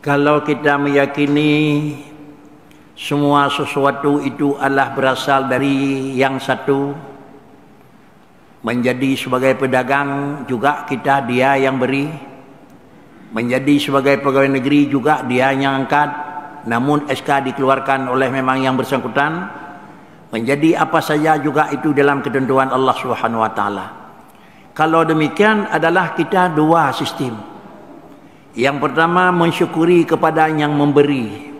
Kalau kita meyakini semua sesuatu itu adalah berasal dari yang satu, menjadi sebagai pedagang juga kita dia yang beri, menjadi sebagai pegawai negeri juga dia yang angkat, namun SK dikeluarkan oleh memang yang bersangkutan, menjadi apa saja juga itu dalam ketentuan Allah Subhanahu wa taala. Kalau demikian adalah kita dua sistem. Yang pertama mensyukuri kepada yang memberi.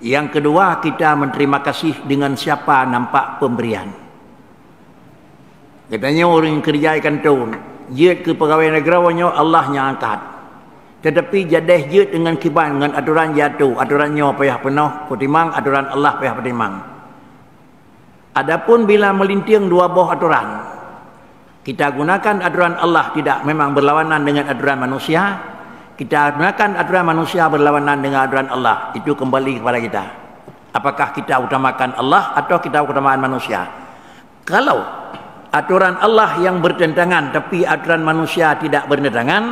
Yang kedua kita berterima kasih dengan siapa nampak pemberian. Katanya orang yang kerja ikan tu, jid ke pegawai negarawannya Allah yang angkat. Tetapi jadeh jid dengan kiban dengan aturan jatuh, aturannya payah penuh kutimang, aturan Allah payah petimang. Adapun bila melinting dua buah aturan, kita gunakan aturan Allah tidak memang berlawanan dengan aturan manusia. Kita gunakan aturan manusia berlawanan dengan aturan Allah. Itu kembali kepada kita. Apakah kita utamakan Allah atau kita utamakan manusia? Kalau aturan Allah yang bertentangan tapi aturan manusia tidak bertentangan,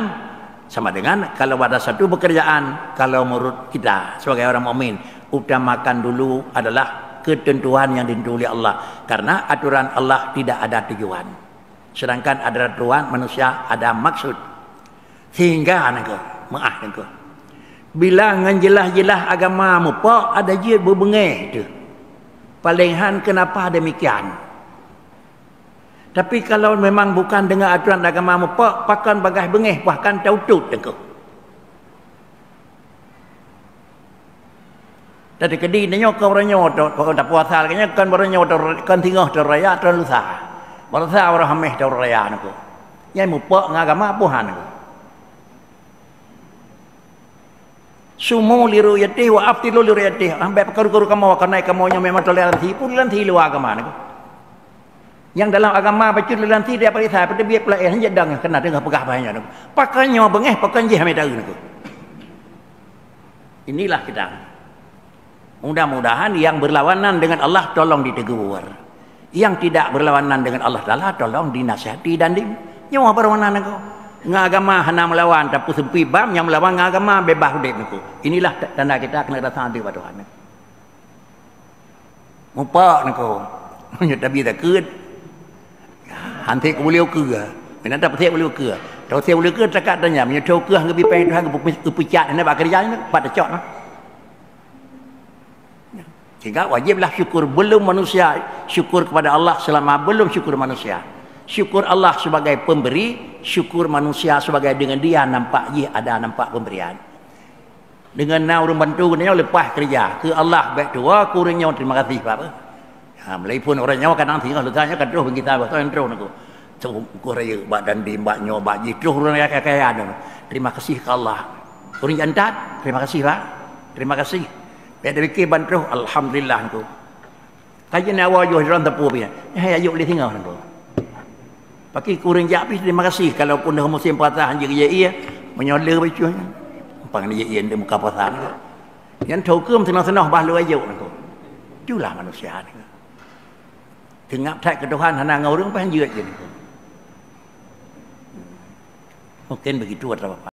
sama dengan kalau ada satu pekerjaan, kalau menurut kita sebagai orang mukmin, utamakan dulu adalah ketentuan yang ditentukan oleh Allah. Karena aturan Allah tidak ada tujuan. Sedangkan aturan manusia ada maksud. Sehingga maaf engkau. Bila nganjelah-jelah agama mupa ada je berbengeh tu. Palingan kenapa demikian? Tapi kalau memang bukan dengan aturan agama mupa, pakan bagai bengeh bahkan tautut engkau. Tadi kedi nanya kau ranyo kau tak puasa kanya kan baranyo kan tinggal tu raya tu lusa. Barasa orang hameh tu raya engkau. Nyai mupa ngagama puhan engkau. Sumu liru yatih wa aftilu liru yatih. Ambil perkara-perkara kamu akan naik kamunya memang toleransi pun toleransi luar agama ni. Yang dalam agama baca toleransi dia pakai saya pada biar pelayan jedang kena dengar pegah banyak. Pakainya bengeh pakai je hamil tahu. Inilah kita. Mudah-mudahan yang berlawanan dengan Allah tolong ditegur. Yang tidak berlawanan dengan Allah Taala tolong dinasihati dan nyawa berlawanan engkau. Ngagama hana melawan tapi sempi bam yang melawan ngagama bebas hidup niku. Inilah tanda kita kena datang hati pada Tuhan. Mupa niku. Nya tapi tak keut. Hanti ku boleh ke. Mina tak petik boleh ke. Tau saya boleh ke cakap tanya nya tau ke hang pi Tuhan ke pucat ni bak kerja ni pada cok nah. Sehingga wajiblah syukur belum manusia syukur kepada Allah selama belum syukur manusia. Syukur Allah sebagai pemberi, syukur manusia sebagai dengan dia nampak ada nampak pemberian. Dengan nak orang bantu dia lepas kerja ke Allah baik tua kurangnya terima kasih apa. Ha melaipun orangnya kadang tinggal letanya kan terus kita buat terus aku. Cu raya badan di mbaknya bak jitu orang kaya terima kasih ke Allah. Orang jantat terima kasih Pak. Terima kasih. Biar fikir bantu alhamdulillah aku. Kajian awal yo dalam tepu punya. Ayuk boleh tinggal aku. Pakai kurang japis terima kasih kalau pun dah musim puasa hanya kerja ia menyola baca pang dia ia muka puasa yang tahu ke senang-senang bah lu ajuk tu itulah manusia ni tengap tak ke Tuhan hana ngau orang pun jeut je ni mungkin begitu atau apa.